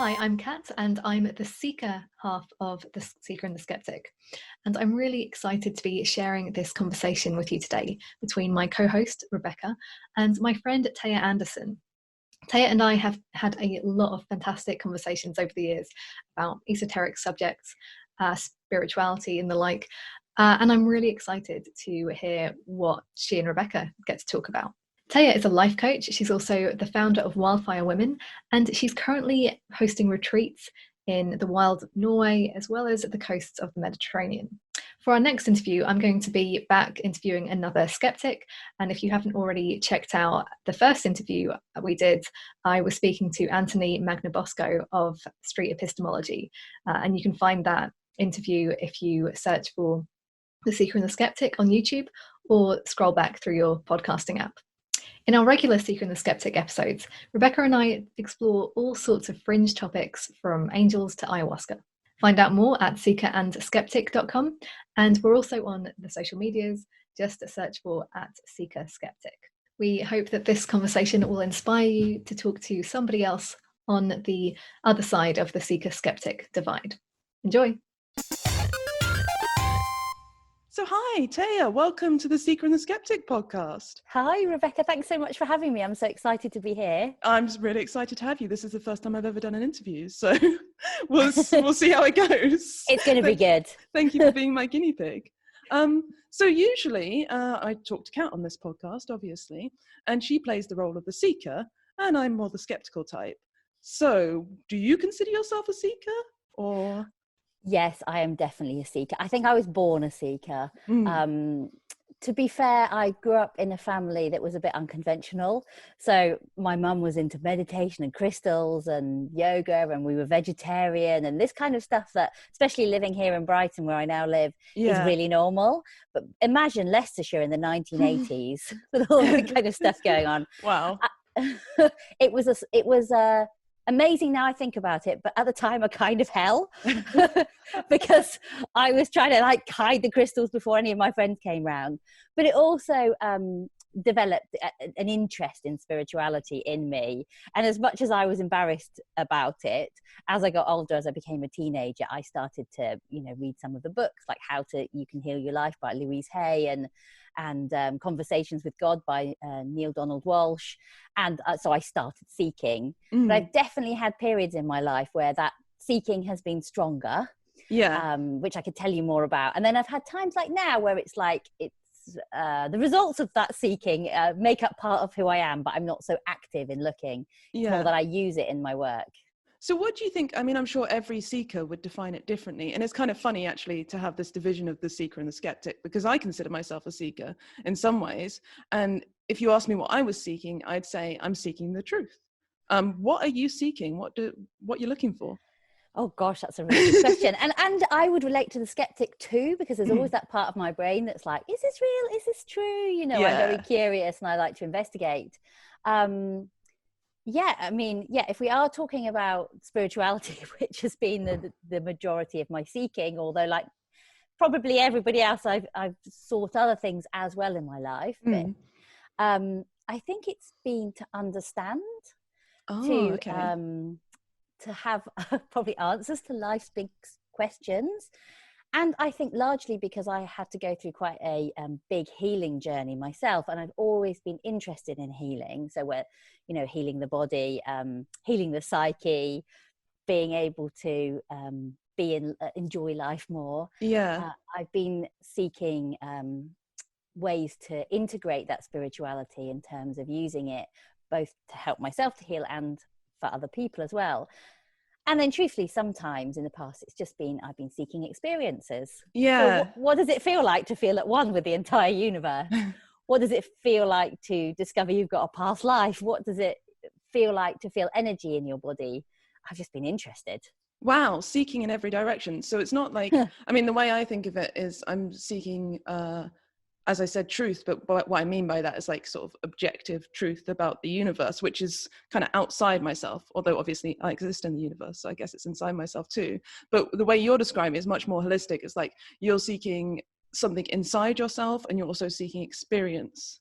Hi, I'm Kat, and I'm the Seeker half of the Seeker and The Skeptic. And I'm really excited to be sharing this conversation with you today between my co-host, Rebecca, and my friend, Thea Anderson. Thea and I have had a lot of fantastic conversations over the years about esoteric subjects, spirituality and the like. And I'm really excited to hear what she and Rebecca get to talk about. Thea is a life coach. She's also the founder of Wildfire Women, and she's currently hosting retreats in the wilds of Norway, as well as at the coasts of the Mediterranean. For our next interview, I'm going to be back interviewing another skeptic. And if you haven't already checked out the first interview we did, I was speaking to Anthony Magnabosco of Street Epistemology. And you can find that interview if you search for The Seeker and the Skeptic on YouTube or scroll back through your podcasting app. In our regular Seeker and the Skeptic episodes, Rebecca and I explore all sorts of fringe topics from angels to ayahuasca. Find out more at seekerandskeptic.com, and we're also on the social medias. Just search for @SeekerSkeptic. We hope that this conversation will inspire you to talk to somebody else on the other side of the Seeker-Skeptic divide. Enjoy. So hi, Thea, welcome to the Seeker and the Skeptic podcast. Hi, Rebecca. Thanks so much for having me. I'm so excited to be here. I'm just really excited to have you. This is the first time I've ever done an interview, so we'll see how it goes. It's going to be good. Thank you for being my guinea pig. So usually I talk to Kat on this podcast, obviously, and she plays the role of the seeker, and I'm more the skeptical type. So do you consider yourself a seeker, or...? Yes, I am definitely a seeker. I think I was born a seeker. To be fair, I grew up in a family that was a bit unconventional. So my mum was into meditation and crystals and yoga, and we were vegetarian and this kind of stuff that, especially living here in Brighton where I now live, is really normal. But imagine Leicestershire in the 1980s with all the kind of stuff going on. Wow. It was amazing now I think about it, but at the time a kind of hell because I was trying to hide the crystals before any of my friends came round. But it also developed an interest in spirituality in me, and as much as I was embarrassed about it, as I got older, as I became a teenager, I started to read some of the books like You Can Heal Your Life by Louise Hay and Conversations with God by Neil Donald Walsh. And so I started seeking. But I've definitely had periods in my life where that seeking has been stronger, which I could tell you more about. And then I've had times like now where it's the results of that seeking make up part of who I am, but I'm not so active in looking. It's more that I use it in my work. So what do you think? I mean, I'm sure every seeker would define it differently. And it's kind of funny, actually, to have this division of the seeker and the skeptic, because I consider myself a seeker in some ways. And if you ask me what I was seeking, I'd say I'm seeking the truth. What are you seeking? What you're looking for? Oh, gosh, that's a really good question. And I would relate to the skeptic too, because there's always that part of my brain that's like, is this real? Is this true? I'm very curious and I like to investigate. If we are talking about spirituality, which has been the majority of my seeking, although like probably everybody else, I've sought other things as well in my life. But I think it's been to understand, to have probably answers to life's big questions. And I think largely because I had to go through quite a big healing journey myself, and I've always been interested in healing. So we're, healing the body, healing the psyche, being able to enjoy life more. I've been seeking ways to integrate that spirituality in terms of using it both to help myself to heal and for other people as well. And then truthfully, sometimes in the past, I've been seeking experiences. So what does it feel like to feel at one with the entire universe? What does it feel like to discover you've got a past life? What does it feel like to feel energy in your body? I've just been interested. Wow, seeking in every direction. So it's not like, I mean, the way I think of it is I'm seeking, as I said, truth, but what I mean by that is like sort of objective truth about the universe, which is kind of outside myself, although obviously I exist in the universe, so I guess it's inside myself too. But the way you're describing it is much more holistic. It's like you're seeking something inside yourself and you're also seeking experience.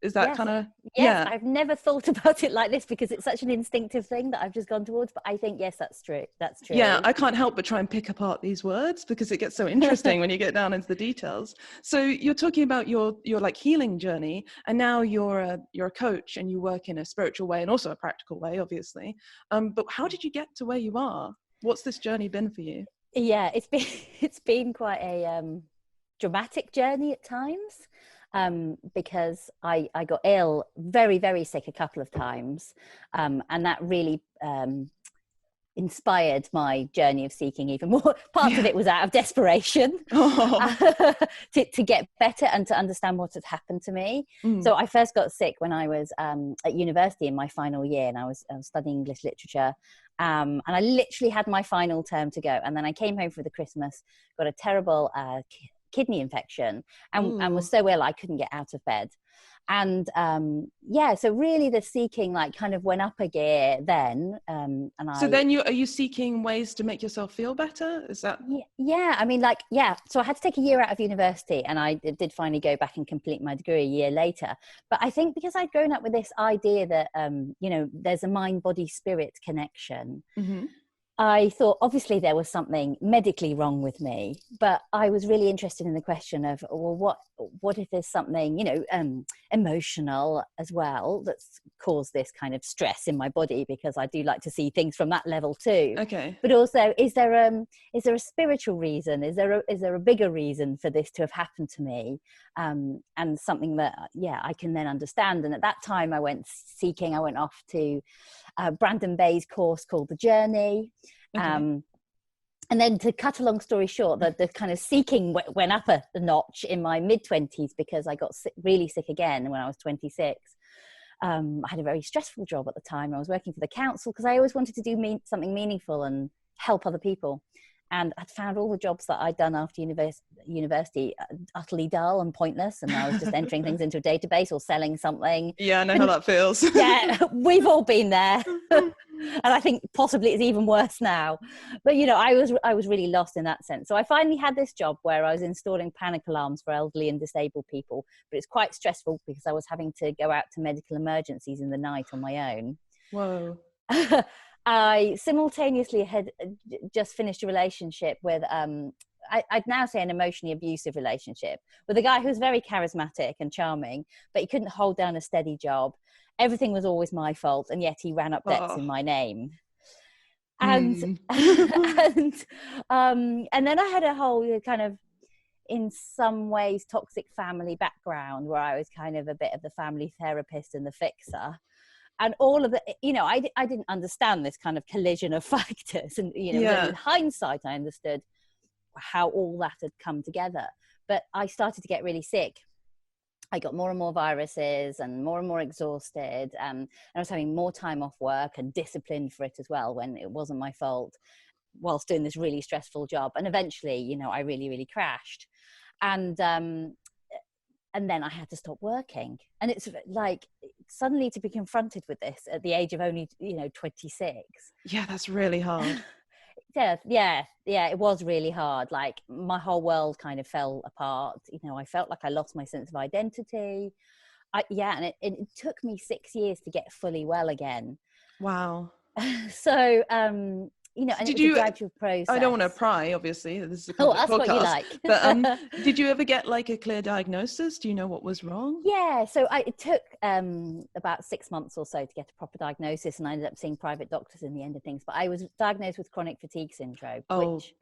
Is that yes. kind of, yes, I've never thought about it like this because it's such an instinctive thing that I've just gone towards, but I think, yes, that's true. Yeah, I can't help but try and pick apart these words because it gets so interesting when you get down into the details. So you're talking about your like healing journey, and now you're a coach and you work in a spiritual way and also a practical way, obviously. But how did you get to where you are? What's this journey been for you? Yeah, it's been quite a dramatic journey at times. Because I got ill, very, very sick a couple of times. And that really inspired my journey of seeking even more. Part of it was out of desperation to get better and to understand what had happened to me. So I first got sick when I was at university in my final year, and I was studying English literature. And I literally had my final term to go. And then I came home for the Christmas, got a terrible kidney infection, and was so ill I couldn't get out of bed. And so really the seeking like kind of went up a gear then. So are you seeking ways to make yourself feel better? Is that? Yeah, I mean, so I had to take a year out of university, and I did finally go back and complete my degree a year later. But I think because I'd grown up with this idea that there's a mind, body, spirit connection, I thought obviously there was something medically wrong with me, but I was really interested in the question of, well, what if there's something, emotional as well that's caused this kind of stress in my body, because I do like to see things from that level too. Okay. But also, is there a spiritual reason? Is there a bigger reason for this to have happened to me? And something that, I can then understand. And at that time I went off to Brandon Bay's course called The Journey. Okay. And then to cut a long story short, the kind of seeking went up a notch in my mid-20s because I got really sick again when I was 26. I had a very stressful job at the time. I was working for the council because I always wanted to do something meaningful and help other people. And I'd found all the jobs that I'd done after university utterly dull and pointless. And I was just entering things into a database or selling something. Yeah, I know how that feels. Yeah, we've all been there. And I think possibly it's even worse now. But, I was really lost in that sense. So I finally had this job where I was installing panic alarms for elderly and disabled people. But it's quite stressful because I was having to go out to medical emergencies in the night on my own. Whoa. I simultaneously had just finished a relationship with, I'd now say an emotionally abusive relationship with a guy who was very charismatic and charming, but he couldn't hold down a steady job. Everything was always my fault, and yet he ran up debts in my name. And and then I had a whole kind of, in some ways, toxic family background where I was kind of a bit of the family therapist and the fixer. And all of the, I didn't understand this kind of collision of factors. And, then with hindsight, I understood how all that had come together. But I started to get really sick. I got more and more viruses and more exhausted. And I was having more time off work and disciplined for it as well when it wasn't my fault, whilst doing this really stressful job. And eventually, I really, really crashed. And then I had to stop working. And it's like suddenly to be confronted with this at the age of only, 26. Yeah, that's really hard. Yeah, it was really hard. Like my whole world kind of fell apart. I felt like I lost my sense of identity. And it took me 6 years to get fully well again. Wow. So, and it was a gradual process. I don't want to pry, obviously. This is a that's podcast, what you like. But did you ever get like a clear diagnosis? Do you know what was wrong? Yeah, so it took about 6 months or so to get a proper diagnosis, and I ended up seeing private doctors in the end of things. But I was diagnosed with chronic fatigue syndrome, which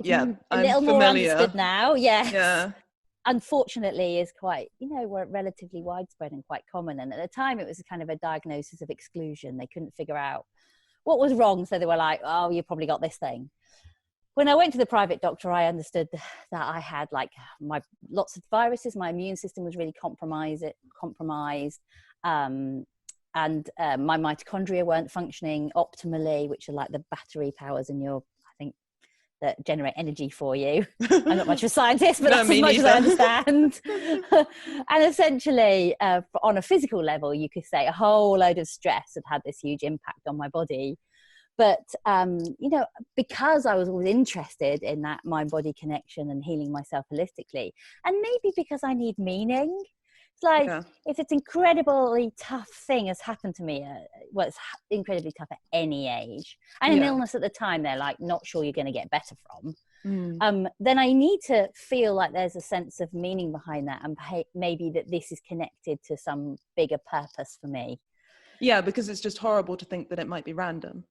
yeah, a little familiar. more understood now. Yes. Yeah. Unfortunately is quite, relatively widespread and quite common. And at the time it was kind of a diagnosis of exclusion. They couldn't figure out what was wrong. So they were like, oh, you probably got this thing. When I went to the private doctor, I understood that I had like lots of viruses. My immune system was really compromised. And my mitochondria weren't functioning optimally, which are like the battery powers in your, that generate energy for you. I'm not much of a scientist, but that's as much as I understand. And essentially, on a physical level, you could say a whole load of stress had this huge impact on my body. But, because I was always interested in that mind-body connection and healing myself holistically, and maybe because I need meaning. It's like, Yeah. if it's incredibly tough thing has happened to me, well, it's incredibly tough at any age, and an illness at the time they're like not sure you're going to get better from, then I need to feel like there's a sense of meaning behind that, and maybe that this is connected to some bigger purpose for me. Yeah, because it's just horrible to think that it might be random.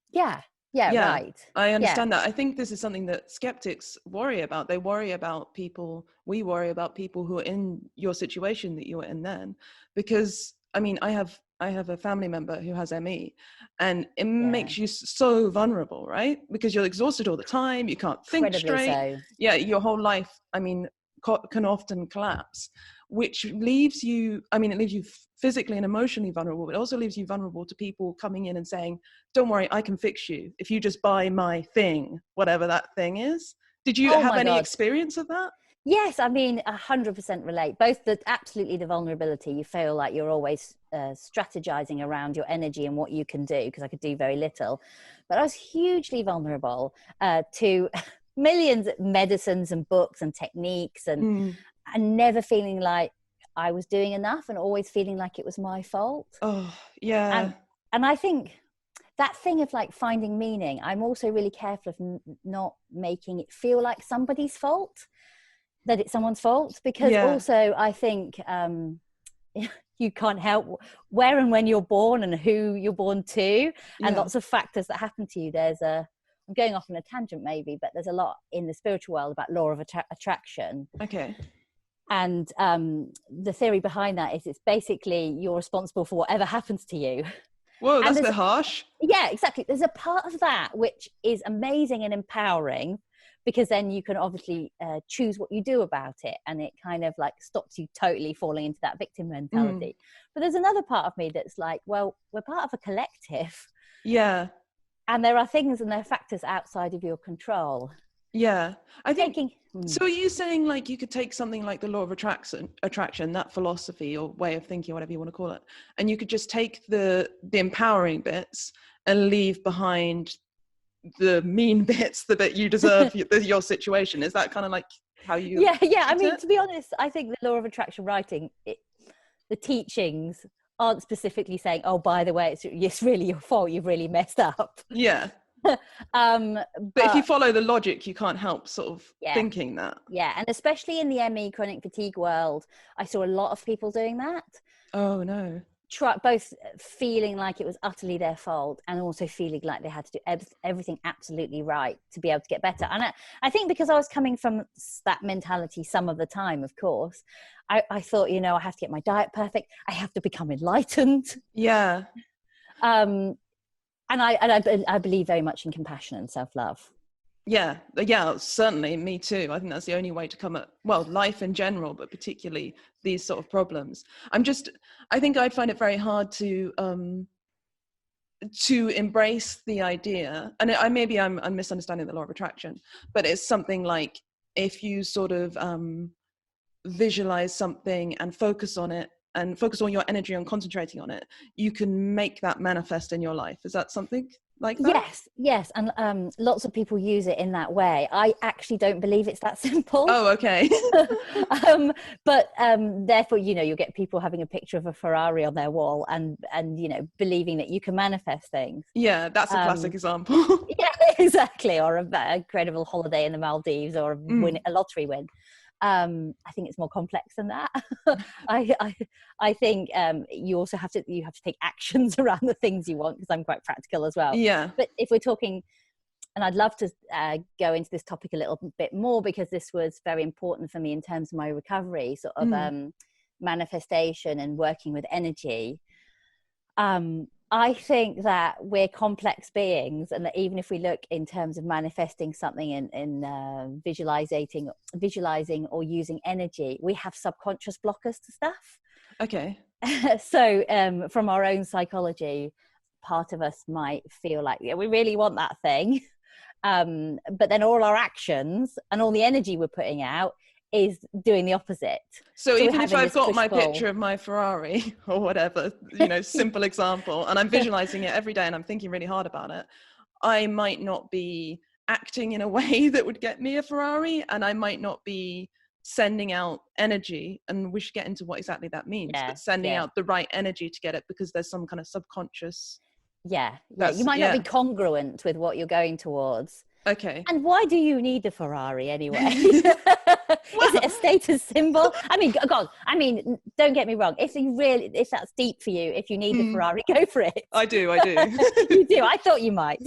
Yeah, right. I understand that. I think this is something that skeptics worry about. They worry about people, we worry about people who are in your situation that you were in then. Because, I mean, I have a family member who has ME, and it makes you so vulnerable, right? Because you're exhausted all the time, you can't think straight. So. Yeah, your whole life, I mean, can often collapse, which leaves you, I mean, it leaves you physically and emotionally vulnerable, but it also leaves you vulnerable to people coming in and saying, don't worry, I can fix you if you just buy my thing, whatever that thing is. Did you have any experience of that? Yes, I mean, 100% relate. Both absolutely the vulnerability, you feel like you're always strategizing around your energy and what you can do, because I could do very little. But I was hugely vulnerable to millions of medicines and books and techniques, and never feeling like I was doing enough, and always feeling like it was my fault. Oh, yeah. And I think that thing of like finding meaning, I'm also really careful of not making it feel like somebody's fault, that it's someone's fault, because also I think you can't help where and when you're born and who you're born to, and lots of factors that happen to you. I'm going off on a tangent maybe, but there's a lot in the spiritual world about law of attraction. Okay. And the theory behind that is it's basically you're responsible for whatever happens to you. Whoa, that's a bit harsh. Yeah, exactly. There's a part of that which is amazing and empowering, because then you can obviously choose what you do about it, and it kind of like stops you totally falling into that victim mentality. But there's another part of me that's like, well, we're part of a collective. Yeah. And there are things and there are factors outside of your control. Yeah. I think, so are you saying like you could take something like the law of attraction, that philosophy or way of thinking, whatever you want to call it, and you could just take the empowering bits and leave behind the mean bits, the bit you deserve, your situation? Is that kind of like how you yeah I mean, to be honest, I think the law of attraction writing, the teachings aren't specifically saying, oh, by the way, it's really your fault, you've really messed up. But if you follow the logic, you can't help sort of thinking that. And especially in the ME chronic fatigue world, I saw a lot of people doing that. Oh no. Both feeling like it was utterly their fault, and also feeling like they had to do everything absolutely right to be able to get better. And I think because I was coming from that mentality some of the time, of course, I thought, I have to get my diet perfect, I have to become enlightened. Yeah. And I believe very much in compassion and self-love. Yeah, certainly, me too. I think that's the only way to come at, well, life in general, but particularly these sort of problems. I think I'd find it very hard to embrace the idea, and I'm misunderstanding the law of attraction, but it's something like if you sort of visualize something and focus on it, and focus all your energy on concentrating on it, you can make that manifest in your life. Is that something like that? Yes. And lots of people use it in that way. I actually don't believe it's that simple. Oh, okay. But therefore, you'll get people having a picture of a Ferrari on their wall and believing that you can manifest things. Yeah, that's a classic example. Yeah, exactly. Or a incredible holiday in the Maldives, or a lottery win. I think it's more complex than that. I think you also have to take actions around the things you want, because I'm quite practical as well. Yeah. But if we're talking, and I'd love to go into this topic a little bit more, because this was very important for me in terms of my recovery, sort of manifestation and working with energy. I think that we're complex beings, and that even if we look in terms of manifesting something in visualizing or using energy, we have subconscious blockers to stuff. Okay. So from our own psychology, part of us might feel like, we really want that thing. But then all our actions and all the energy we're putting out is doing the opposite. So even if I've got my picture of my Ferrari or whatever, simple example, and I'm visualizing it every day and I'm thinking really hard about it, I might not be acting in a way that would get me a Ferrari, and I might not be sending out energy, and we should get into what exactly that means, but sending out the right energy to get it, because there's some kind of subconscious. You might not be congruent with what you're going towards. Okay. And why do you need a Ferrari anyway? Is it a status symbol? I mean, God, don't get me wrong. If that's deep for you, if you need the Ferrari, go for it. I do. You do. I thought you might.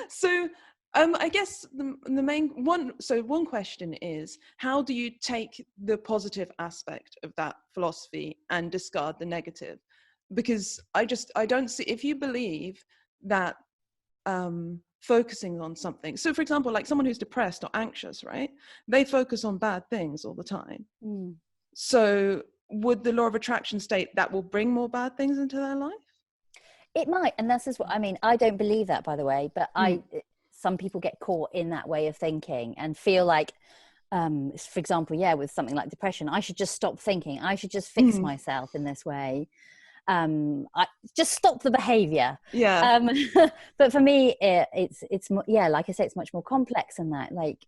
So, I guess the main one. So one question is, how do you take the positive aspect of that philosophy and discard the negative? Because I don't see, if you believe that focusing on something. So for example, like someone who's depressed or anxious, right? They focus on bad things all the time. So would the law of attraction state that will bring more bad things into their life? It might. And this is what I mean. I don't believe that, by the way, but some people get caught in that way of thinking and feel like, for example, with something like depression, I should just stop thinking. I should just fix myself in this way. I just stop the behavior. But for me, it's like I say, it's much more complex than that. Like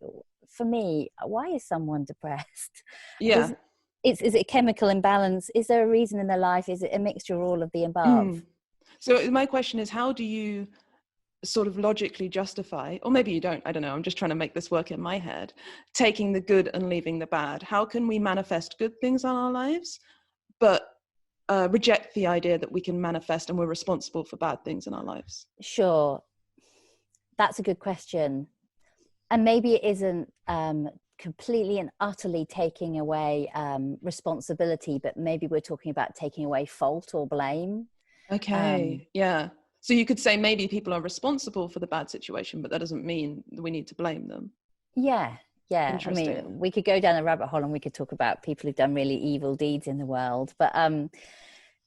for me, why is someone depressed? Is it a chemical imbalance? Is there a reason in their life? Is it a mixture of all of the above? So my question is, how do you sort of logically justify, or maybe you don't, I don't know, I'm just trying to make this work in my head, taking the good and leaving the bad? How can we manifest good things in our lives, but reject the idea that we can manifest and we're responsible for bad things in our lives? Sure. That's a good question. And maybe it isn't completely and utterly taking away responsibility, but maybe we're talking about taking away fault or blame. Okay. So you could say maybe people are responsible for the bad situation, but that doesn't mean that we need to blame them. I mean, we could go down a rabbit hole and we could talk about people who've done really evil deeds in the world, but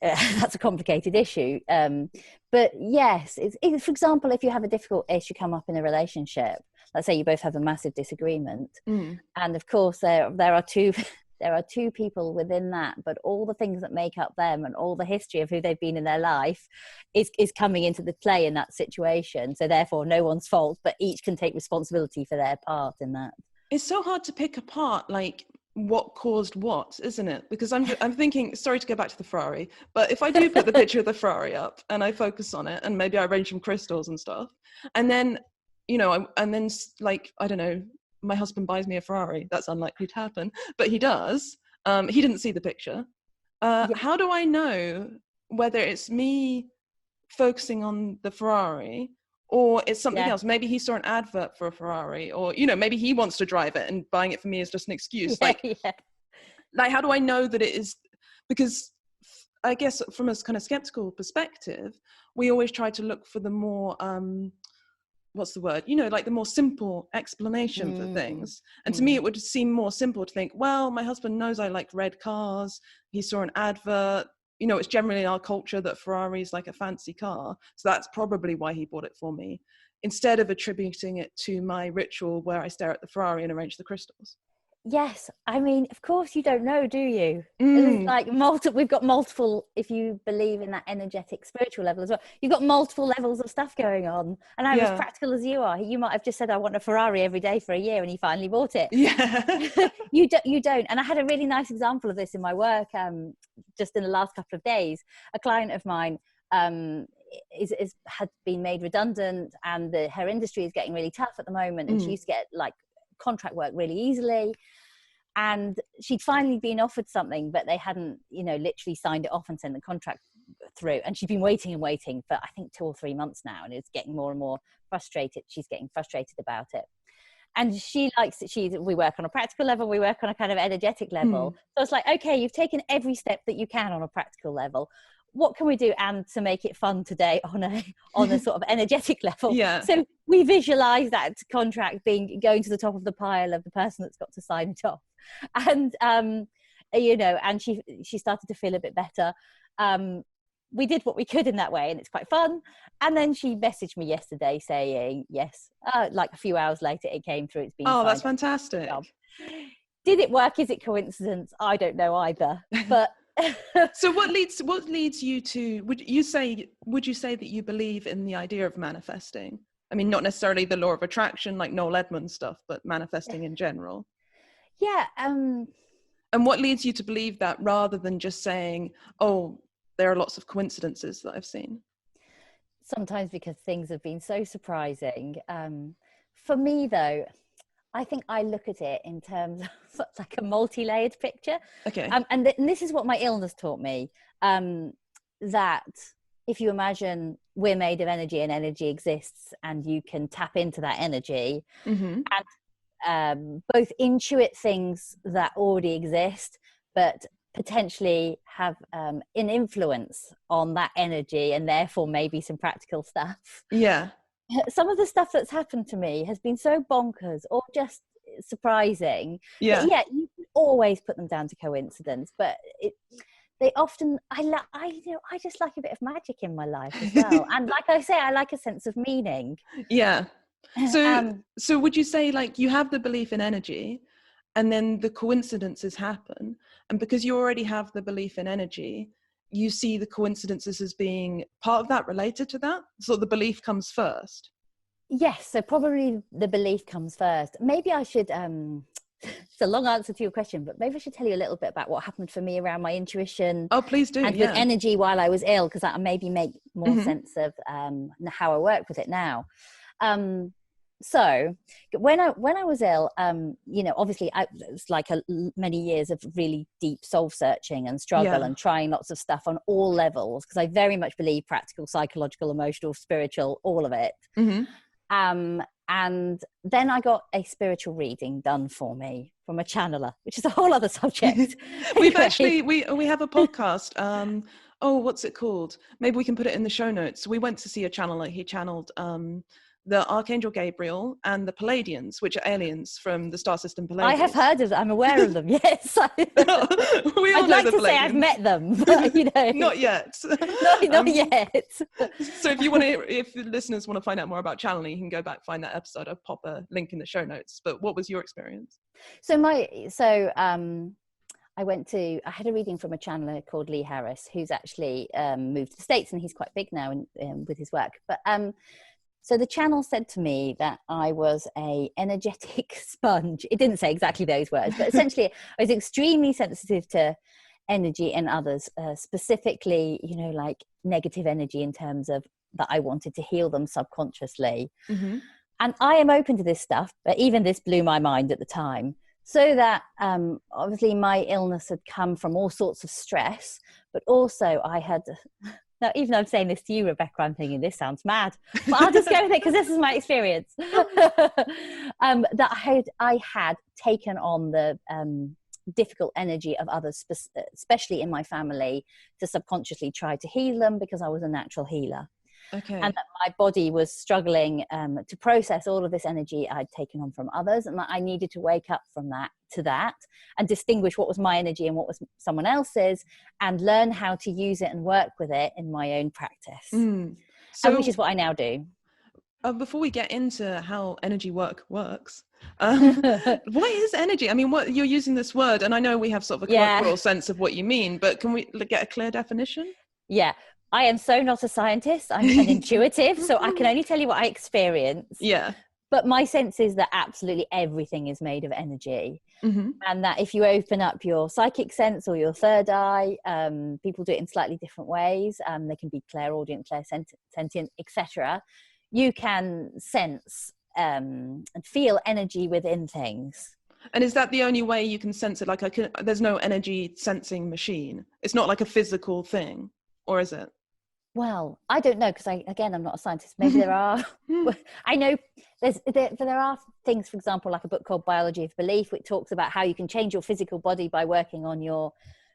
that's a complicated issue. But yes, for example, if you have a difficult issue come up in a relationship, let's say you both have a massive disagreement, and of course there are two people within that, but all the things that make up them and all the history of who they've been in their life is coming into the play in that situation. So therefore no one's fault, but each can take responsibility for their part in that. It's so hard to pick apart, like, what caused what, isn't it? Because I'm thinking, sorry to go back to the Ferrari, but if I do put the picture of the Ferrari up and I focus on it and maybe I arrange some crystals and stuff, and then, like, I don't know, my husband buys me a Ferrari. That's unlikely to happen, but he does. He didn't see the picture. How do I know whether it's me focusing on the Ferrari or it's something else? Maybe he saw an advert for a Ferrari, or maybe he wants to drive it and buying it for me is just an excuse. Like how do I know that it is? Because I guess from a kind of skeptical perspective, we always try to look for the more what's the word? Like the more simple explanation for things. And to me, it would seem more simple to think, well, my husband knows I like red cars. He saw an advert. It's generally in our culture that Ferrari is like a fancy car. So that's probably why he bought it for me, instead of attributing it to my ritual where I stare at the Ferrari and arrange the crystals. Yes. I mean, of course you don't know, do you? It's like we've got multiple, if you believe in that energetic spiritual level as well, you've got multiple levels of stuff going on. And I'm as practical as you are. You might have just said, I want a Ferrari every day for a year, and you finally bought it. You don't. And I had a really nice example of this in my work just in the last couple of days. A client of mine had been made redundant, and her industry is getting really tough at the moment, and she used to get like contract work really easily, and she'd finally been offered something, but they hadn't literally signed it off and sent the contract through, and she'd been waiting for I think 2 or 3 months now, and it's getting more and more frustrated. She's getting frustrated about it, and she likes it. We work on a practical level, we work on a kind of energetic level. So it's like, okay, you've taken every step that you can on a practical level. What can we do, and to make it fun today on a sort of energetic level? So we visualize that contract going to the top of the pile of the person that's got to sign it off, and and she started to feel a bit better. We did what we could in that way, and it's quite fun. And then she messaged me yesterday saying yes. Like a few hours later, it came through. It's been that's fantastic. Did it work? Is it coincidence? I don't know either, but. So what leads you to, would you say that you believe in the idea of manifesting? I mean, not necessarily the law of attraction like Noel Edmonds stuff, but manifesting in general. Yeah. And what leads you to believe that rather than just saying, oh, there are lots of coincidences that I've seen? Sometimes because things have been so surprising. For me, though, I think I look at it in terms of like a multi-layered picture. Okay. And this is what my illness taught me, that if you imagine we're made of energy and energy exists and you can tap into that energy and both intuit things that already exist, but potentially have an influence on that energy and therefore maybe some practical stuff. Yeah. Some of the stuff that's happened to me has been so bonkers or just surprising. Yeah. Yeah, you can always put them down to coincidence, but they often, I just like a bit of magic in my life as well. And like I say, I like a sense of meaning. Yeah. So would you say, like, you have the belief in energy and then the coincidences happen, and because you already have the belief in energy, you see the coincidences as being part of that, related to that? So the belief comes first? Yes, so probably the belief comes first. Maybe I should, it's a long answer to your question, but maybe I should tell you a little bit about what happened for me around my intuition. Oh, please do. And with energy while I was ill, because that maybe make more sense of how I work with it now. So when I was ill, obviously it was like many years of really deep soul searching and struggle and trying lots of stuff on all levels, because I very much believe practical, psychological, emotional, spiritual, all of it. And then I got a spiritual reading done for me from a channeler, which is a whole other subject. We've actually, we have a podcast. What's it called? Maybe we can put it in the show notes. We went to see a channeler. He channeled the Archangel Gabriel and the Palladians, which are aliens from the star system Palladius. I have heard of them. I'm aware of them. Yes. I'd like to say I've met them, but not yet. Not yet. So if the listeners want to find out more about channeling, you can go back, find that episode. I'll pop a link in the show notes. But what was your experience? I had a reading from a channeler called Lee Harris, who's actually moved to the States, and he's quite big now with his work. But so the channel said to me that I was a energetic sponge. It didn't say exactly those words, but essentially I was extremely sensitive to energy in others, specifically, like negative energy, in terms of that I wanted to heal them subconsciously. And I am open to this stuff, but even this blew my mind at the time. So that obviously my illness had come from all sorts of stress, but also I had... Now, even though I'm saying this to you, Rebecca, I'm thinking this sounds mad, but I'll just go with it because this is my experience. That I had taken on the difficult energy of others, especially in my family, to subconsciously try to heal them, because I was a natural healer. Okay. And that my body was struggling to process all of this energy I'd taken on from others, and that I needed to wake up from that to that and distinguish what was my energy and what was someone else's, and learn how to use it and work with it in my own practice. Which is what I now do. Before we get into how energy works, what is energy? I mean, what you're using this word, and I know we have sort of a colloquial sense of what you mean, but can we get a clear definition? Yeah. I am so not a scientist. I'm an intuitive, so I can only tell you what I experience. Yeah. But my sense is that absolutely everything is made of energy. And that if you open up your psychic sense or your third eye, people do it in slightly different ways. They can be clairaudient, clairsentient, etc. You can sense and feel energy within things. And is that the only way you can sense it? Like, there's no energy sensing machine. It's not like a physical thing, or is it? Well, I don't know, because I'm not a scientist. Maybe there are. I know there are things, for example, like a book called Biology of Belief, which talks about how you can change your physical body by working on your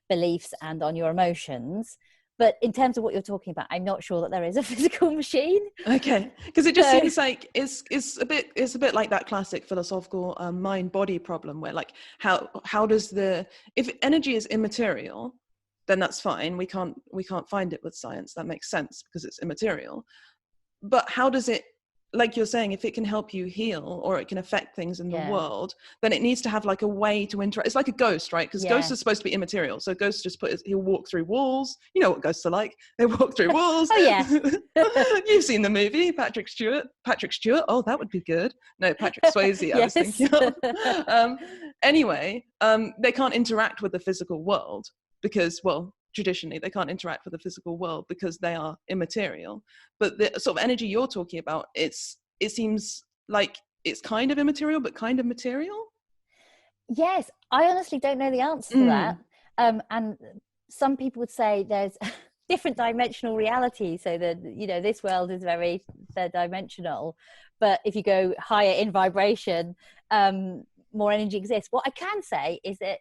beliefs and on your emotions. But in terms of what you're talking about, I'm not sure that there is a physical machine. Okay, because it just seems like it's a bit like that classic philosophical mind-body problem, where like how does if energy is immaterial, then that's fine. We can't find it with science. That makes sense because it's immaterial. But how does it like you're saying, if it can help you heal or it can affect things in the Yeah. world, then it needs to have like a way to interact. It's like a ghost, right? Because Yeah. ghosts are supposed to be immaterial. So ghosts just he'll walk through walls. You know what ghosts are like. They walk through walls. Oh, yeah. You've seen the movie, Patrick Stewart. Oh, that would be good. No, Patrick Swayze, I was Yes. thinking of. Anyway, they can't interact with the physical world because, well, traditionally they can't interact with the physical world because they are immaterial. But the sort of energy you're talking about, it seems like it's kind of immaterial but kind of material. Yes, I honestly don't know the answer to that. And some people would say there's different dimensional reality, so that, you know, this world is very third dimensional, but if you go higher in vibration, more energy exists. What I can say is that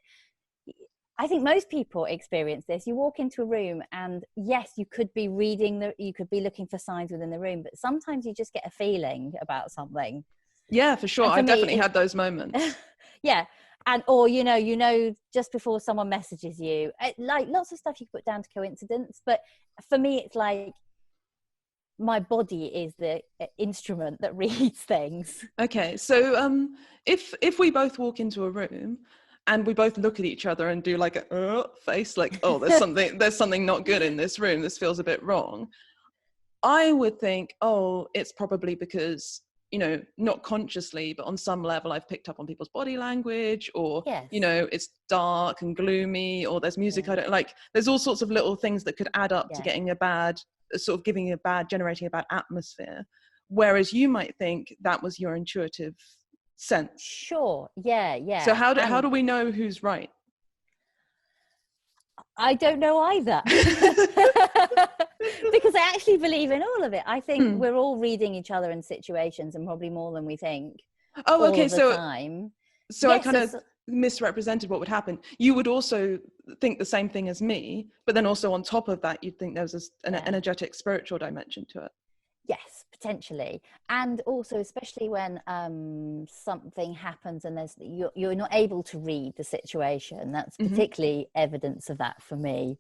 I think most people experience this. You walk into a room and yes, you could be you could be looking for signs within the room, but sometimes you just get a feeling about something. Yeah, for sure. I've definitely had those moments. Yeah. And, or, you know, just before someone messages you, like lots of stuff you put down to coincidence. But for me, it's like my body is the instrument that reads things. Okay. So if we both walk into a room and we both look at each other and do like a face, like, oh, there's something not good in this room. This feels a bit wrong. I would think, oh, it's probably because, you know, not consciously, but on some level, I've picked up on people's body language, or, Yes. you know, it's dark and gloomy, or there's music I don't like. There's all sorts of little things that could add up to generating a bad atmosphere. Whereas you might think that was your intuitive sense. Sure. Yeah. So how do we know who's right? I don't know either. Because I actually believe in all of it. I think we're all reading each other in situations, and probably more than we think. Oh, okay. So yes, I kind of misrepresented what would happen. You would also think the same thing as me, but then also on top of that, you'd think there was an energetic, spiritual dimension to it. Yes, potentially. And also, especially when something happens and you're not able to read the situation, that's particularly evidence of that for me.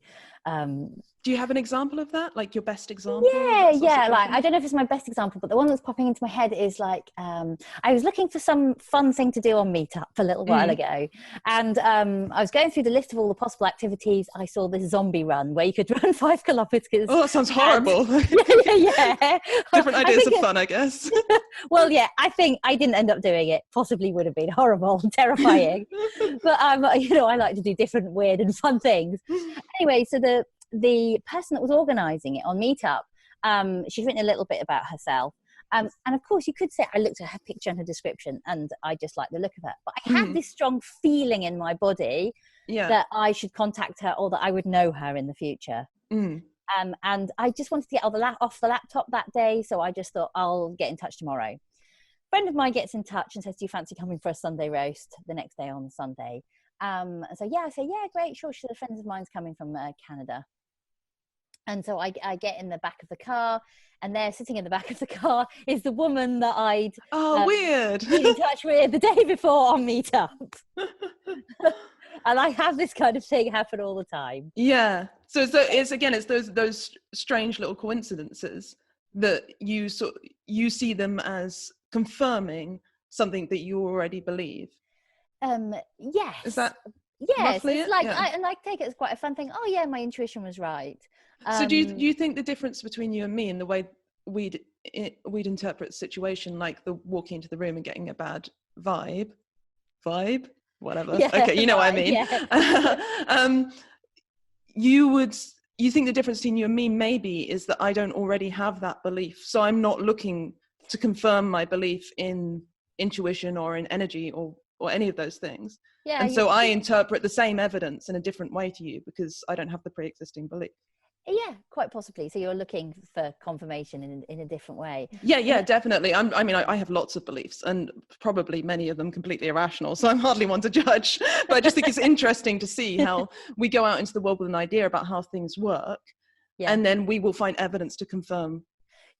Do you have an example of that? Like your best example? Yeah. Like, I don't know if it's my best example, but the one that's popping into my head is like, I was looking for some fun thing to do on Meetup a little while ago. And I was going through the list of all the possible activities. I saw this zombie run where you could run 5 kilometers. Oh, that sounds horrible. Yeah. Different ideas of fun, I guess. Well, yeah, I think I didn't end up doing it. Possibly would have been horrible and terrifying. But, you know, I like to do different weird and fun things. Anyway, so the person that was organising it on Meetup, she'd written a little bit about herself. And of course, you could say, I looked at her picture and her description and I just liked the look of her. But I had this strong feeling in my body that I should contact her, or that I would know her in the future. And I just wanted to get off the laptop that day. So I just thought, I'll get in touch tomorrow. A friend of mine gets in touch and says, do you fancy coming for a Sunday roast the next day on Sunday? So I say, yeah, great, sure. She's a friend of mine's coming from Canada. And so I get in the back of the car, and there, sitting in the back of the car, is the woman that I'd weird been in touch with the day before on Meetup. And I have this kind of thing happen all the time. Yeah. So it's those strange little coincidences that you see them as confirming something that you already believe. Yes. Is that? Yes. It's like, I take it as quite a fun thing. Oh yeah, my intuition was right. So do you think the difference between you and me in the way we'd interpret the situation, like the walking into the room and getting a bad vibe, whatever. Yeah, okay, you know what I mean. Yeah. You think the difference between you and me maybe is that I don't already have that belief, so I'm not looking to confirm my belief in intuition or in energy or any of those things. Yeah. And so I interpret the same evidence in a different way to you because I don't have the pre-existing belief. Yeah, quite possibly. So you're looking for confirmation in a different way. Yeah, definitely. I have lots of beliefs, and probably many of them completely irrational, so I'm hardly one to judge. But I just think it's interesting to see how we go out into the world with an idea about how things work, and then we will find evidence to confirm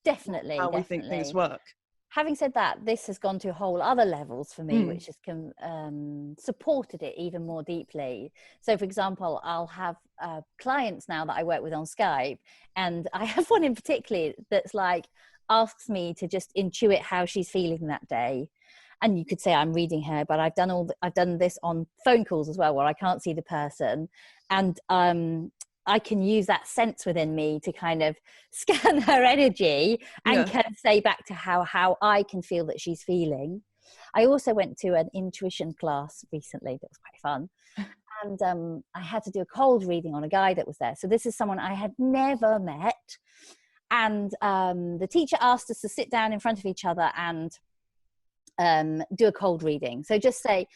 how we think things work. Having said that, this has gone to whole other levels for me, which has supported it even more deeply. So, for example, I'll have clients now that I work with on Skype, and I have one in particular that's like, asks me to just intuit how she's feeling that day. And you could say I'm reading her, but I've done this on phone calls as well, where I can't see the person, and I can use that sense within me to kind of scan her energy and kind of say back to how I can feel that she's feeling. I also went to an intuition class recently that was quite fun, and I had to do a cold reading on a guy that was there. So this is someone I had never met, and the teacher asked us to sit down in front of each other and do a cold reading. So just say,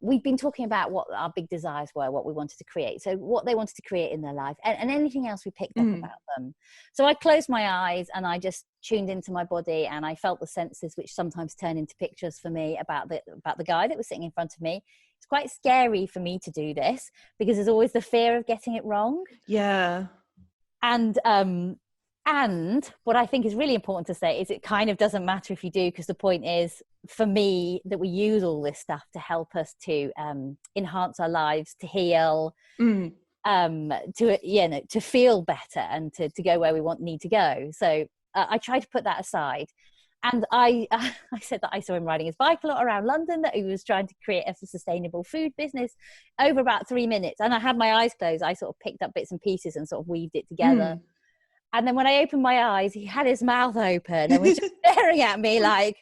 we've been talking about what our big desires were, what we wanted to create. So what they wanted to create in their life, and anything else we picked up about them. So I closed my eyes and I just tuned into my body, and I felt the senses, which sometimes turn into pictures for me about the guy that was sitting in front of me. It's quite scary for me to do this because there's always the fear of getting it wrong. Yeah. And what I think is really important to say is it kind of doesn't matter if you do, because the point is, for me, that we use all this stuff to help us to enhance our lives, to heal, to feel better, and to go where we need to go. So I try to put that aside. And I said that I saw him riding his bike a lot around London, that he was trying to create a sustainable food business over about 3 minutes. And I had my eyes closed. I sort of picked up bits and pieces and sort of weaved it together. And then when I opened my eyes, he had his mouth open and was just staring at me like,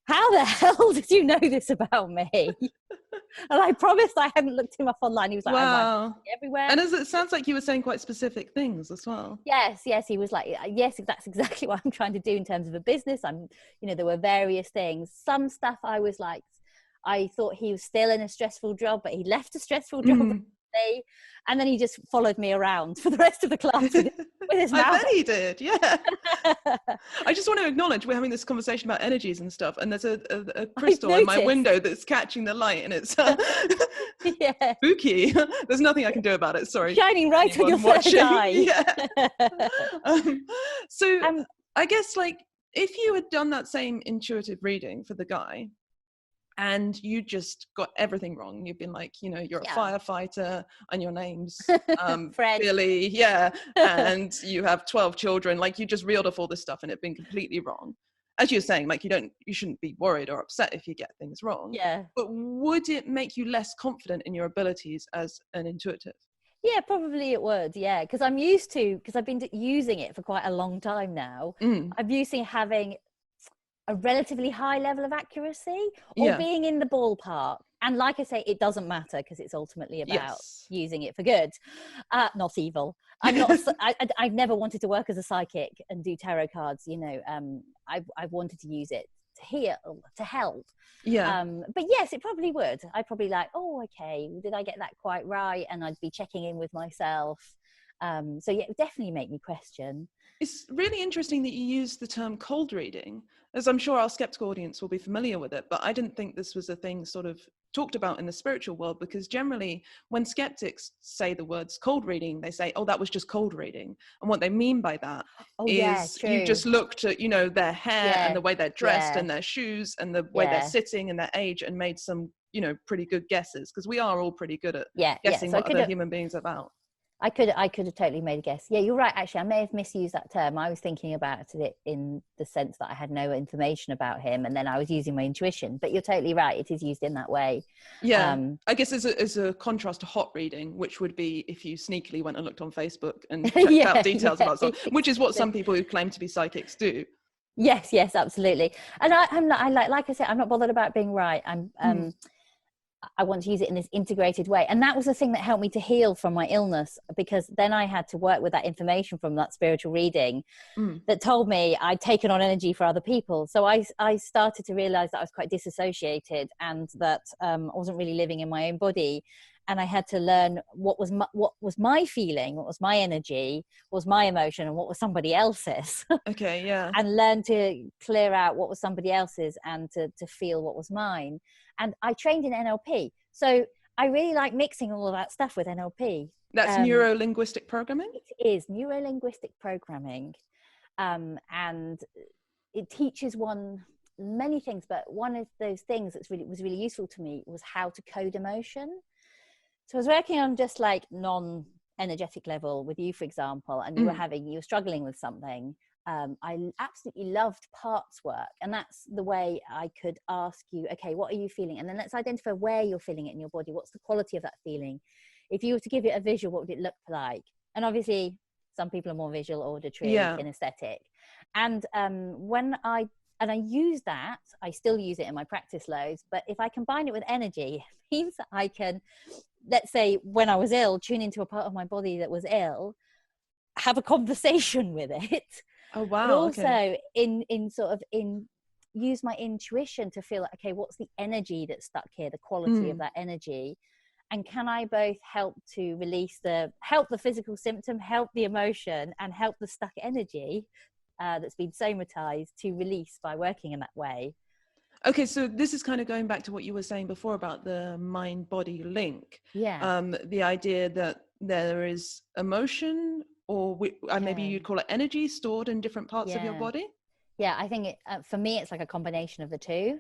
how the hell did you know this about me? And I promised I hadn't looked him up online. He was like, wow. I'm everywhere. And it sounds like you were saying quite specific things as well. Yes. He was like, yes, that's exactly what I'm trying to do in terms of a business. There were various things. Some stuff I was like, I thought he was still in a stressful job, but he left a stressful job. And then he just followed me around for the rest of the class with his mouth. I bet he did, yeah. I just want to acknowledge we're having this conversation about energies and stuff, and there's a crystal in my window that's catching the light, and it's spooky. There's nothing I can do about it, sorry. Shining right on your third eye. So I guess, like, if you had done that same intuitive reading for the guy, and you just got everything wrong, you've been like, you're a firefighter and your name's Billy, and you have 12 children, like, you just reeled off all this stuff and it'd been completely wrong. As you're saying, like, you shouldn't be worried or upset if you get things wrong. Yeah. But would it make you less confident in your abilities as an intuitive? Yeah, probably it would. Yeah, because I've been using it for quite a long time now. I'm used to having a relatively high level of accuracy or being in the ballpark. And like I say, it doesn't matter because it's ultimately about using it for good, not evil. I've never wanted to work as a psychic and do tarot cards. I've wanted to use it to heal, to help. But yes, it probably would. I'd probably like, oh, okay, did I get that quite right? And I'd be checking in with myself. So yeah, it would definitely make me question. It's really interesting that you use the term cold reading, as I'm sure our skeptical audience will be familiar with it, but I didn't think this was a thing sort of talked about in the spiritual world, because generally when skeptics say the words cold reading, they say, oh, that was just cold reading. And what they mean by that is you just looked at, their hair and the way they're dressed and their shoes and the way they're sitting and their age and made some, pretty good guesses, because we are all pretty good at guessing what other human beings are about. I could have totally made a guess. Yeah, you're right. Actually, I may have misused that term. I was thinking about it in the sense that I had no information about him, and then I was using my intuition. But you're totally right. It is used in that way. Yeah, I guess as a contrast to hot reading, which would be if you sneakily went and looked on Facebook and checked out details about something, which is what some people who claim to be psychics do. Yes, absolutely. And like I said, I'm not bothered about being right. I want to use it in this integrated way. And that was the thing that helped me to heal from my illness, because then I had to work with that information from that spiritual reading that told me I'd taken on energy for other people. So I started to realize that I was quite disassociated and that I wasn't really living in my own body. And I had to learn what was my feeling, what was my energy, what was my emotion, and what was somebody else's. Okay, yeah. And learn to clear out what was somebody else's and to feel what was mine. And I trained in NLP. So I really like mixing all of that stuff with NLP. That's neuro-linguistic programming? It is neuro-linguistic programming. And it teaches one many things, but one of those things that was really useful to me was how to code emotion. So I was working on just like non-energetic level with you, for example, and you were struggling with something. I absolutely loved parts work, and that's the way I could ask you, okay, what are you feeling? And then let's identify where you're feeling it in your body. What's the quality of that feeling? If you were to give it a visual, what would it look like? And obviously some people are more visual, auditory, kinesthetic. And when I use that, I still use it in my practice loads, but if I combine it with energy, it means that I can, let's say when I was ill, tune into a part of my body that was ill, have a conversation with it. Oh wow. But also okay. in use my intuition to feel like, okay, what's the energy that's stuck here, the quality of that energy, and can I both help to release help the physical symptom, help the emotion, and help the stuck energy that's been somatized to release by working in that way. Okay, so this is kind of going back to what you were saying before about the mind-body link. Yeah. The idea that there is emotion, or maybe you'd call it energy, stored in different parts of your body. Yeah, I think for me it's like a combination of the two.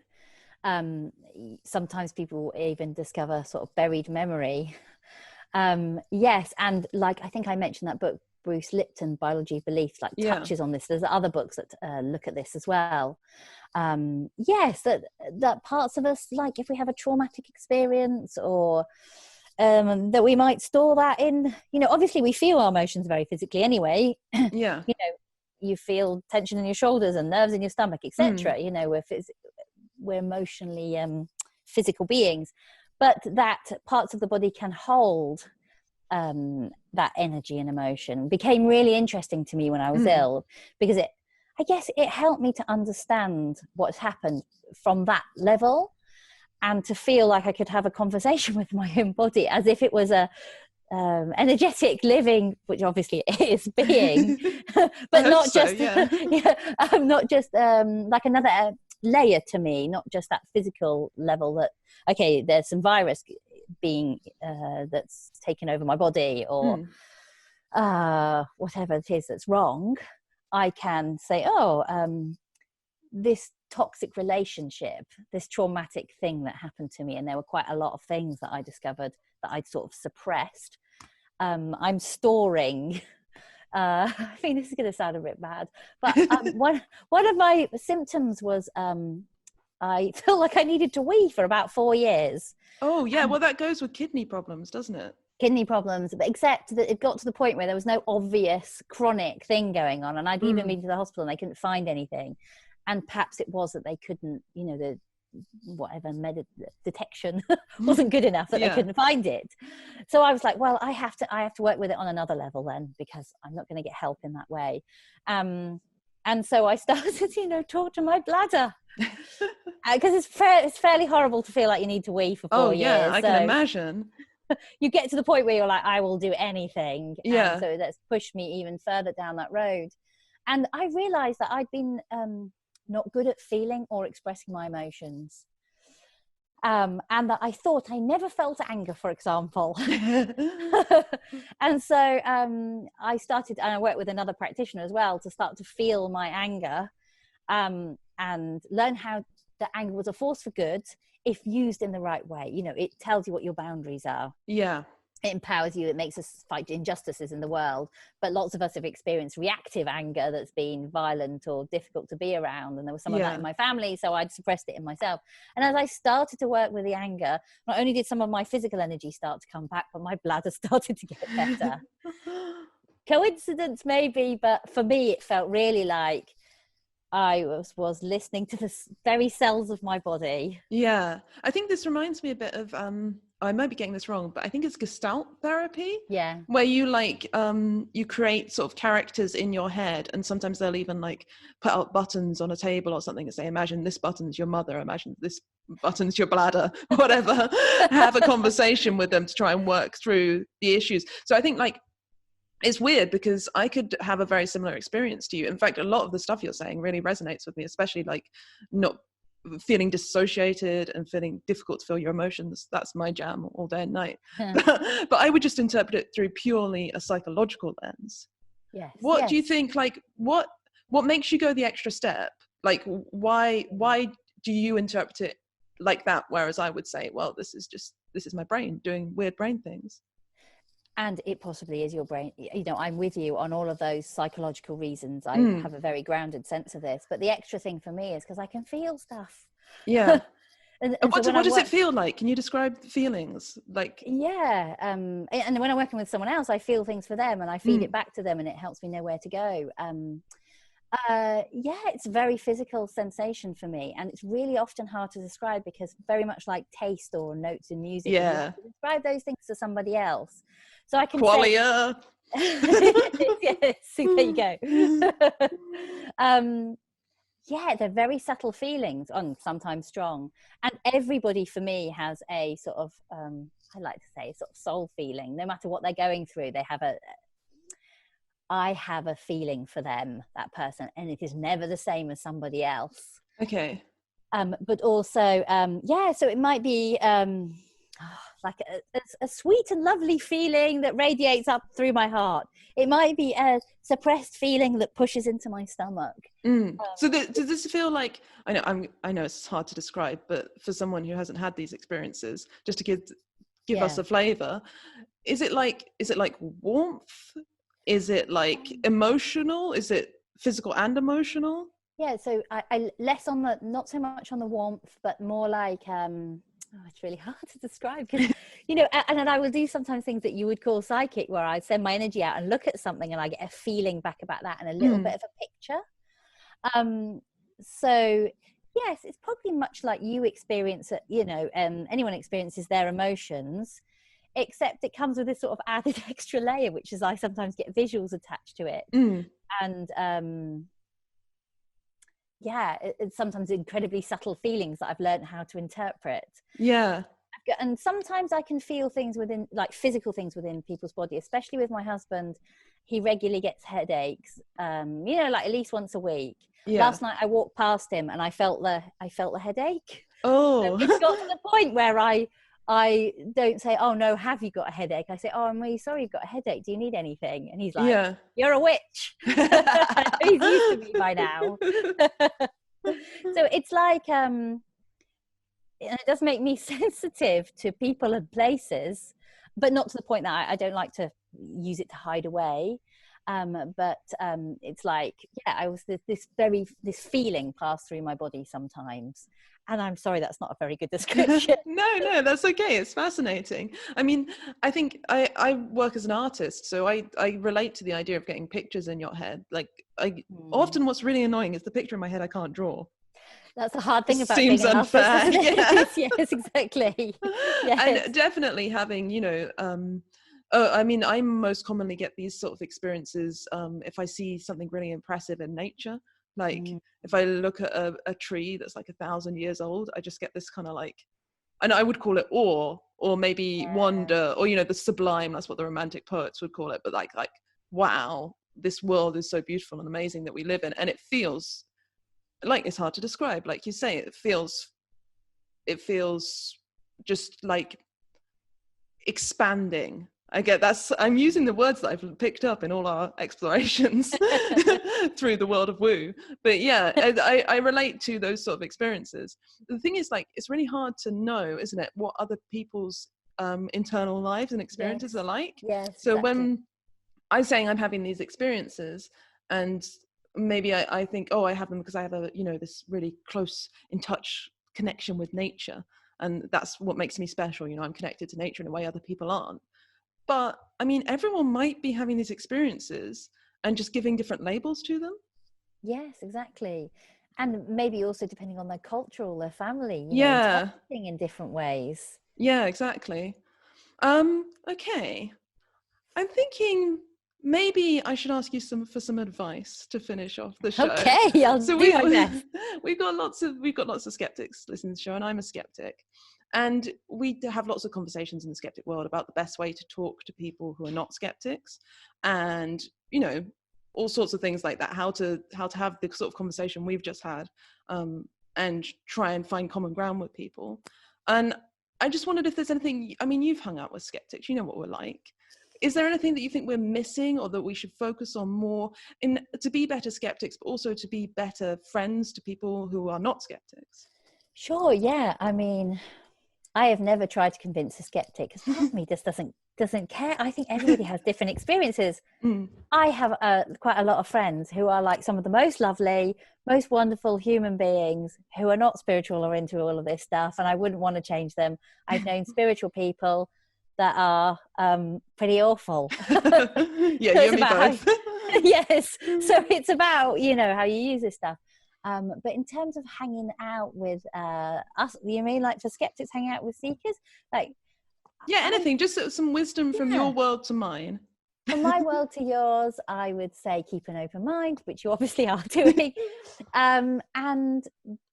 Sometimes people even discover sort of buried memory. Yes, and like I think I mentioned that book, Bruce Lipton, Biology of Belief, like touches on this. There's other books that look at this as well. Yes, that parts of us, like if we have a traumatic experience, or that we might store that in, obviously we feel our emotions very physically anyway. Yeah. You feel tension in your shoulders and nerves in your stomach, etc. We're emotionally physical beings, but that parts of the body can hold that energy and emotion became really interesting to me when I was ill, because I guess it helped me to understand what's happened from that level, and to feel like I could have a conversation with my own body as if it was a energetic living, which obviously it is, being, but not just not just like another layer to me, not just that physical level that, okay, there's some virus being that's taken over my body, or whatever it is that's wrong. I can say, this toxic relationship, this traumatic thing that happened to me, and there were quite a lot of things that I discovered that I'd sort of suppressed. I'm storing I think this is going to sound a bit bad, but one of my symptoms was I felt like I needed to wee for about 4 years. Oh yeah, well that goes with kidney problems, doesn't it? Kidney problems, but except that it got to the point where there was no obvious chronic thing going on, and I'd even been to the hospital and they couldn't find anything. And perhaps it was that they couldn't, the whatever detection wasn't good enough, that they couldn't find it. So I was like, well, I have to work with it on another level then, because I'm not going to get help in that way. And so I started to talk to my bladder, because it's fairly horrible to feel like you need to wee for 4 years. I can imagine. You get to the point where you're like, I will do anything. Yeah. And so that's pushed me even further down that road. And I realized that I'd been not good at feeling or expressing my emotions. And that I thought I never felt anger, for example. And so I started, and I worked with another practitioner as well, to start to feel my anger and learn how the anger was a force for good if used in the right way. It tells you what your boundaries are. Yeah. It empowers you. It makes us fight injustices in the world. But lots of us have experienced reactive anger that's been violent or difficult to be around. And there was some of that in my family, so I'd suppressed it in myself. And as I started to work with the anger, not only did some of my physical energy start to come back, but my bladder started to get better. Coincidence maybe, but for me it felt really like I was listening to the very cells of my body. Yeah, I think this reminds me a bit of I might be getting this wrong, but I think it's Gestalt therapy. Yeah. Where you you create sort of characters in your head, and sometimes they'll even put out buttons on a table or something and say, imagine this button's your mother, imagine this button's your bladder, whatever. Have a conversation with them to try and work through the issues. So I think it's weird, because I could have a very similar experience to you. In fact, a lot of the stuff you're saying really resonates with me, especially not feeling dissociated and feeling difficult to feel your emotions. That's my jam all day and night. But I would just interpret it through purely a psychological lens. Yes. What do you think, what makes you go the extra step? Why do you interpret it like that? Whereas I would say, well, this is my brain doing weird brain things. And it possibly is your brain. You know, I'm with you on all of those psychological reasons. I have a very grounded sense of this. But the extra thing for me is because I can feel stuff. Yeah. and What so does it feel like? Can you describe the feelings? Like, yeah. And when I'm working with someone else, I feel things for them and I feed it back to them and it helps me know where to go. Yeah, it's a very physical sensation for me, and it's really often hard to describe because very much like taste or notes in music, you have to describe those things to somebody else. So I can qualia. Yes, there you go. Yeah, they're very subtle feelings, and sometimes strong. And everybody, for me, has a sort of, I like to say, sort of soul feeling. No matter what they're going through, I have a feeling for them, that person, and it is never the same as somebody else. Okay. But also, yeah, so it might be like a sweet and lovely feeling that radiates up through my heart. It might be a suppressed feeling that pushes into my stomach. So does this feel like, I know it's hard to describe, but for someone who hasn't had these experiences, just to give us a flavor, is it like warmth? Is it like emotional? Is it physical and emotional? Yeah, so I less on the, not so much on the warmth, but more like, it's really hard to describe because, you know, and then I will do sometimes things that you would call psychic, where I send my energy out and look at something and I get a feeling back about that and a little bit of a picture. So yes, it's probably much like you experience it, you know, anyone experiences their emotions, except it comes with this sort of added extra layer, which is I sometimes get visuals attached to it. And yeah, it's sometimes incredibly subtle feelings that I've learned how to interpret. Yeah. And sometimes I can feel things within, like physical things within people's body, especially with my husband. He regularly gets headaches, you know, like at least once a week. Last night I walked past him and I felt the headache. Oh. So it's got to the point where I don't say, oh no, have you got a headache? I say, oh, I'm really sorry you've got a headache. Do you need anything? And he's like, you're a witch. He's used to me by now. So it's like, it does make me sensitive to people and places, but not to the point that I don't like to use it to hide away. But it's like, yeah, I was this feeling passed through my body sometimes. And I'm sorry, that's not a very good description. No, that's okay. It's fascinating. I mean, I think I work as an artist, so I relate to the idea of getting pictures in your head. Like, often what's really annoying is the picture in my head I can't draw. That's a hard thing about seems being an unfair. artist, isn't it? Yes, exactly. Yes. And definitely having, you know, I mean, I most commonly get these sort of experiences if I see something really impressive in nature. Like if I look at a tree that's like 1,000 years old, I just get this kind of like, and I would call it awe, or maybe wonder, or, you know, the sublime. That's what the romantic poets would call it. But like, wow, this world is so beautiful and amazing that we live in. And it feels like, it's hard to describe. Like you say, it feels just like expanding. I'm using the words that I've picked up in all our explorations through the world of woo. But yeah, I relate to those sort of experiences. The thing is, like, it's really hard to know, isn't it, what other people's internal lives and experiences are like. Yes. So exactly. when I'm saying I'm having these experiences, and maybe I think, oh, I have them because I have a, you know, this really close in touch connection with nature, and that's what makes me special. You know, I'm connected to nature in a way other people aren't. But I mean, everyone might be having these experiences and just giving different labels to them. Yes, exactly. And maybe also depending on their culture or their family, you know, interpreting in different ways. Yeah, exactly. Okay. I'm thinking maybe I should ask you for some advice to finish off the show. Okay, I'll do my best. We've got lots of skeptics listening to the show, and I'm a skeptic. And we have lots of conversations in the skeptic world about the best way to talk to people who are not skeptics, and, you know, all sorts of things like that, how to have the sort of conversation we've just had, and try and find common ground with people. And I just wondered if there's anything, I mean, you've hung out with skeptics, you know what we're like. Is there anything that you think we're missing, or that we should focus on more to be better skeptics, but also to be better friends to people who are not skeptics? Sure, yeah. I mean, I have never tried to convince a skeptic, because part of me just doesn't care. I think everybody has different experiences. I have quite a lot of friends who are like some of the most lovely, most wonderful human beings who are not spiritual or into all of this stuff, and I wouldn't want to change them. I've known spiritual people that are pretty awful. Yeah, So you and me both. Yes, so it's about, you know, how you use this stuff. But in terms of hanging out with us, you mean like for skeptics hanging out with seekers? Like, yeah, anything, just some wisdom from your world to mine. From my world to yours, I would say keep an open mind, which you obviously are doing, and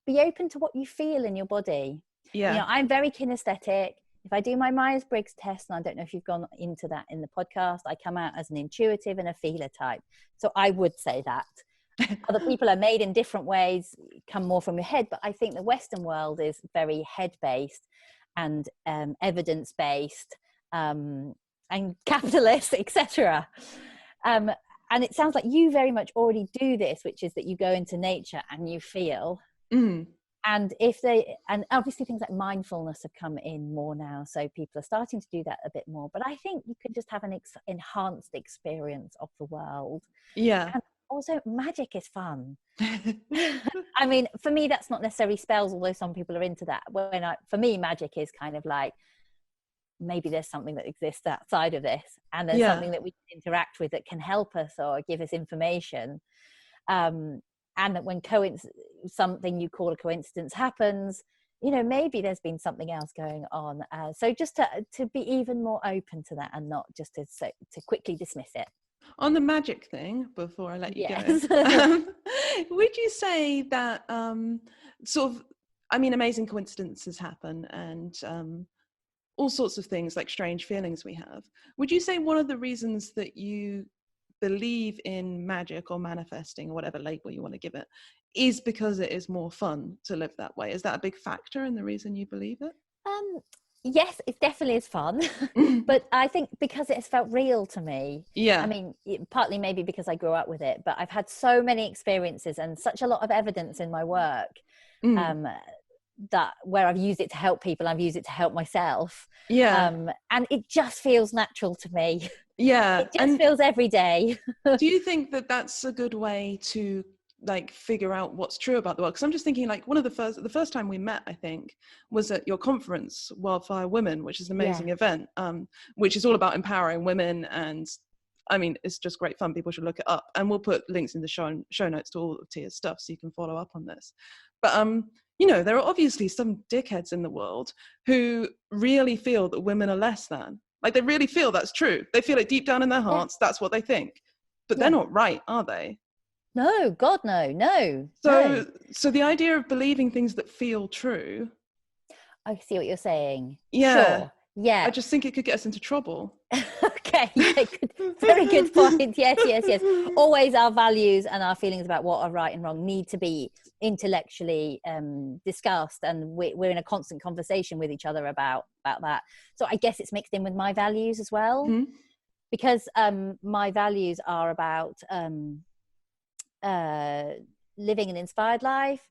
be open to what you feel in your body. Yeah. You know, I'm very kinesthetic. If I do my Myers-Briggs test, and I don't know if you've gone into that in the podcast, I come out as an intuitive and a feeler type. So I would say that. Other people are made in different ways, come more from your head, but I think the Western world is very head-based and evidence-based and capitalist, etc. And it sounds like you very much already do this, which is that you go into nature and you feel. And obviously things like mindfulness have come in more now, so people are starting to do that a bit more. But I think you could just have an enhanced experience of the world. Yeah. And also, magic is fun. I mean, for me, that's not necessarily spells, although some people are into that. For me, magic is kind of like, maybe there's something that exists outside of this, and there's something that we can interact with that can help us or give us information. And that when something you call a coincidence happens, you know, maybe there's been something else going on. So just to be even more open to that, and not just to quickly dismiss it. On the magic thing, before I let you go, would you say that amazing coincidences happen, and all sorts of things like strange feelings we have? Would you say one of the reasons that you believe in magic or manifesting or whatever label you want to give it is because it is more fun to live that way? Is that a big factor in the reason you believe it? Yes, it definitely is fun. But I think because it has felt real to me. Yeah. I mean, partly maybe because I grew up with it, but I've had so many experiences and such a lot of evidence in my work that where I've used it to help people, I've used it to help myself. And it just feels natural to me. Yeah. It just feels every day. Do you think that that's a good way to like figure out what's true about the world? Because I'm just thinking, like, the first time we met, I think, was at your conference, Wildfire Women, which is an amazing event, which is all about empowering women. And I mean, it's just great fun. People should look it up, and we'll put links in the show notes to all of Thea's stuff, so you can follow up on this. But you know, there are obviously some dickheads in the world who really feel that women are less than. Like, they really feel that's true. They feel it deep down in their hearts. That's what they think. But they're not right, are they? No, God, no. So the idea of believing things that feel true. I see what you're saying. Yeah. Sure. Yeah. I just think it could get us into trouble. Okay. Very good point. Yes. Always our values and our feelings about what are right and wrong need to be intellectually discussed, and we're in a constant conversation with each other about that. So I guess it's mixed in with my values as well, because my values are about living an inspired life,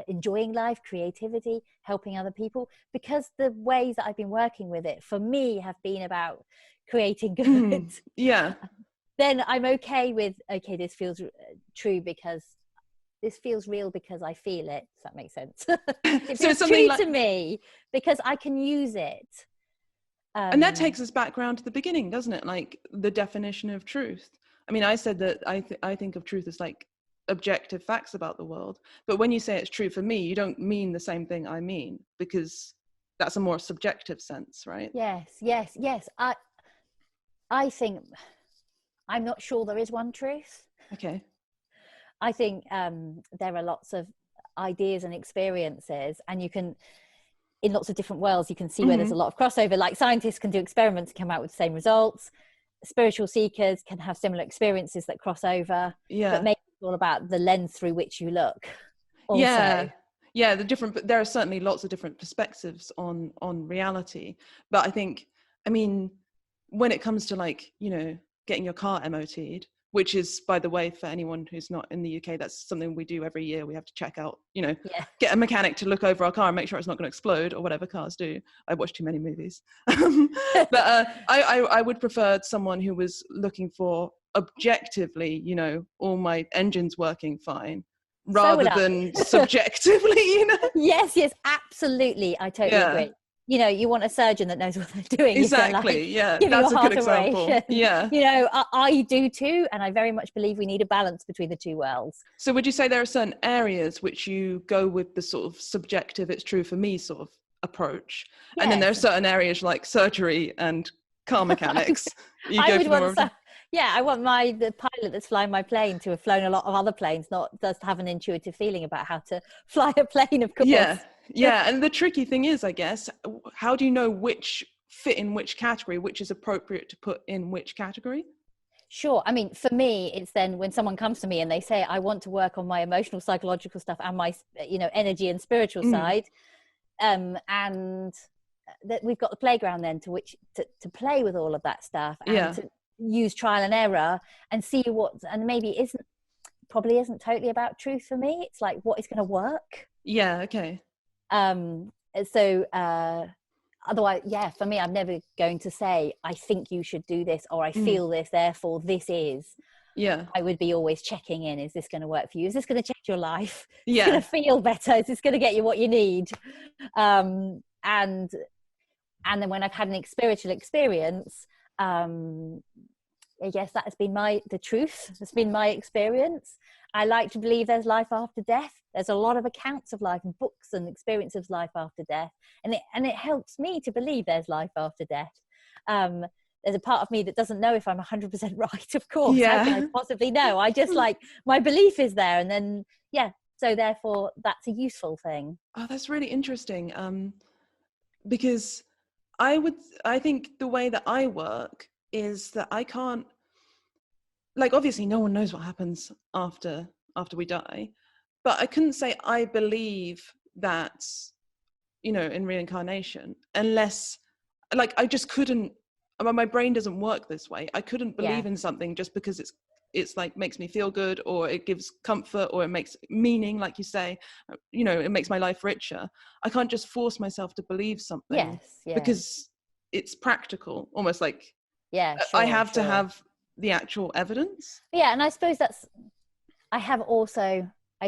enjoying life, creativity, helping other people, because the ways that I've been working with it for me have been about creating good. Then I'm okay with, this feels true because this feels real because I feel it. Does that make sense? It feels true to me because I can use it. And that takes us back around to the beginning, doesn't it? Like the definition of truth. I mean, I said that I think of truth as like objective facts about the world. But when you say it's true for me, you don't mean the same thing I mean, because that's a more subjective sense, right? Yes. I think, I'm not sure there is one truth. Okay. I think there are lots of ideas and experiences, and you can, in lots of different worlds, you can see where there's a lot of crossover. Like scientists can do experiments and come out with the same results. Spiritual seekers can have similar experiences that cross over. But maybe it's all about the lens through which you look. Also. Yeah. There are certainly lots of different perspectives on reality. But I think, I mean, when it comes to, like, you know, getting your car MOT'd, which is, by the way, for anyone who's not in the UK, that's something we do every year. We have to check out, get a mechanic to look over our car and make sure it's not going to explode, or whatever cars do. I watch too many movies. But I would prefer someone who was looking for objectively, all my engines working fine, rather than subjectively, Yes, absolutely. I totally agree. You want a surgeon that knows what they're doing. Exactly. That's a good example. Yeah. I do too. And I very much believe we need a balance between the two worlds. So would you say there are certain areas which you go with the sort of subjective, it's true for me sort of approach? Yes. And then there are certain areas like surgery and car mechanics. I want the pilot that's flying my plane to have flown a lot of other planes, not just have an intuitive feeling about how to fly a plane, of course. Yeah, and the tricky thing is, I guess, how do you know which fit in which category, which is appropriate to put in which category? Sure. I mean, for me, it's then when someone comes to me and they say, I want to work on my emotional, psychological stuff and my, energy and spiritual side. And that we've got the playground then to play with all of that stuff and to use trial and error and see and maybe probably isn't totally about truth for me. It's like, what is going to work? Yeah. Okay. So otherwise, for me, I'm never going to say, I think you should do this, or I feel this, therefore this is. Yeah. I would be always checking in. Is this going to work for you? Is this going to change your life? Is this going to feel better? Is this going to get you what you need? And then when I've had an spiritual experience, I guess that has been the truth. It's been my experience. I like to believe there's life after death. There's a lot of accounts of life and books and experience of life after death. And it helps me to believe there's life after death. There's a part of me that doesn't know if I'm 100% right, of course. How can I possibly know? I just my belief is there. And then, so therefore that's a useful thing. Oh, that's really interesting. Because I think the way that I work is that I can't, obviously no one knows what happens after we die, but I couldn't say I believe that, in reincarnation, unless I just couldn't, my brain doesn't work this way. I couldn't believe in something just because it's makes me feel good, or it gives comfort, or it makes meaning, like you say, it makes my life richer. I can't just force myself to believe something because it's practical, almost like I have to have the actual evidence. And I suppose I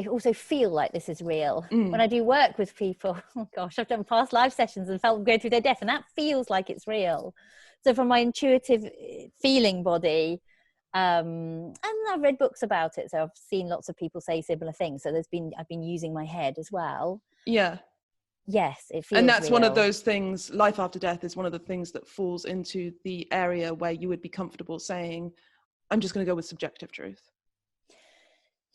also feel like this is real when I do work with people. Oh gosh, I've done past live sessions and felt them go through their death, and that feels like it's real. So from my intuitive feeling body, and I've read books about it, so I've seen lots of people say similar things. So I've been using my head as well. Yes, it feels and that's real. One of those things. Life after death is one of the things that falls into the area where you would be comfortable saying, I'm just going to go with subjective truth.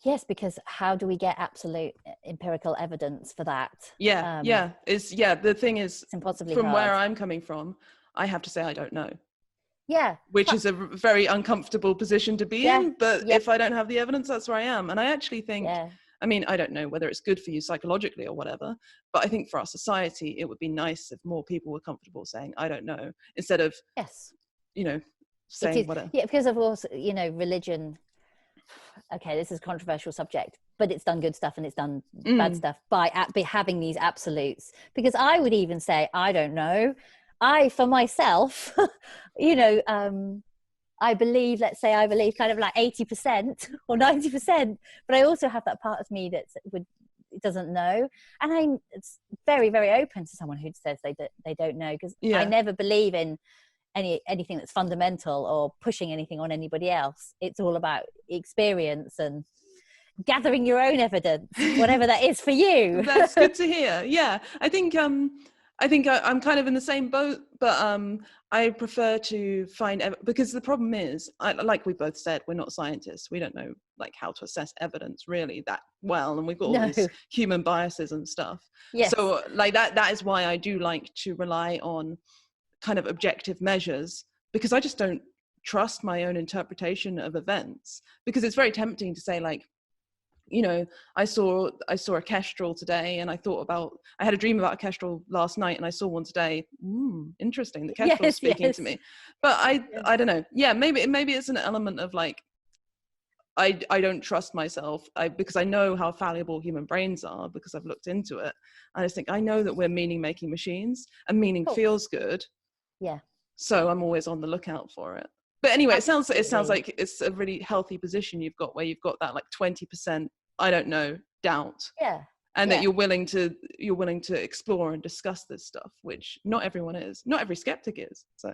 Yes, because how do we get absolute empirical evidence for that? The thing is, it's impossibly from hard. Where I'm coming from, I have to say I don't know. Which is a very uncomfortable position to be in, but if I don't have the evidence, that's where I am. And I actually think I mean, I don't know whether it's good for you psychologically or whatever, but I think for our society, it would be nice if more people were comfortable saying, I don't know, instead of, saying whatever. Yeah, because of course, religion, okay, this is a controversial subject, but it's done good stuff and it's done bad stuff by having these absolutes. Because I would even say, I don't know. For myself, I believe kind of like 80% or 90%, but I also have that part of me that doesn't know. And I'm very, very open to someone who says they don't know, because I never believe in anything that's fundamental or pushing anything on anybody else. It's all about experience and gathering your own evidence, whatever that is for you. That's good to hear. Yeah, I think I'm kind of in the same boat, but I prefer to find because the problem is, like we both said, we're not scientists. We don't know how to assess evidence really that well, and we've got all these human biases and stuff. So that is why I do like to rely on kind of objective measures, because I just don't trust my own interpretation of events, because it's very tempting to say I saw a kestrel today, and I had a dream about a kestrel last night, and I saw one today. Interesting. The kestrel's speaking to me. But I don't know. Yeah, maybe it's an element of I don't trust myself because I know how fallible human brains are, because I've looked into it. I just think, I know that we're meaning-making machines, and meaning feels good. Yeah. So I'm always on the lookout for it. But anyway, Absolutely. it sounds like it's a really healthy position you've got, where you've got that like 20%, I don't know, doubt. Yeah. And that you're willing to explore and discuss this stuff, which not everyone is. Not every skeptic is. So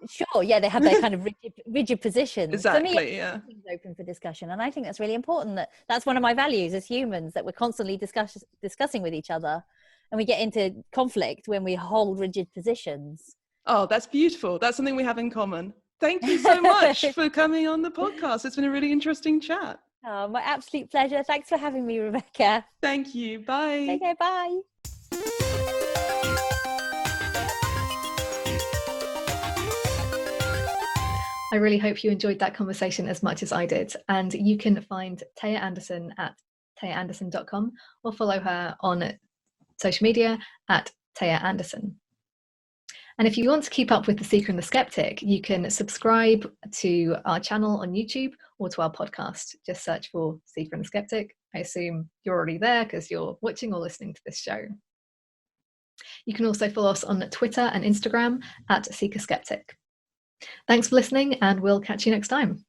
sure, yeah, they have their kind of rigid positions. Exactly. For me, Yeah. everything's open for discussion, and I think that's really important. That's one of my values as humans, that we're constantly discussing with each other, and we get into conflict when we hold rigid positions. Oh, that's beautiful. That's something we have in common. Thank you so much for coming on the podcast. It's been a really interesting chat. Oh, my absolute pleasure. Thanks for having me, Rebecca. Thank you. Bye. Okay, bye. I really hope you enjoyed that conversation as much as I did. And you can find Thea Anderson at theaanderson.com, or follow her on social media at Thea Anderson. And if you want to keep up with The Seeker and The Skeptic, you can subscribe to our channel on YouTube or to our podcast. Just search for Seeker and The Skeptic. I assume you're already there because you're watching or listening to this show. You can also follow us on Twitter and Instagram at Seeker Skeptic. Thanks for listening, and we'll catch you next time.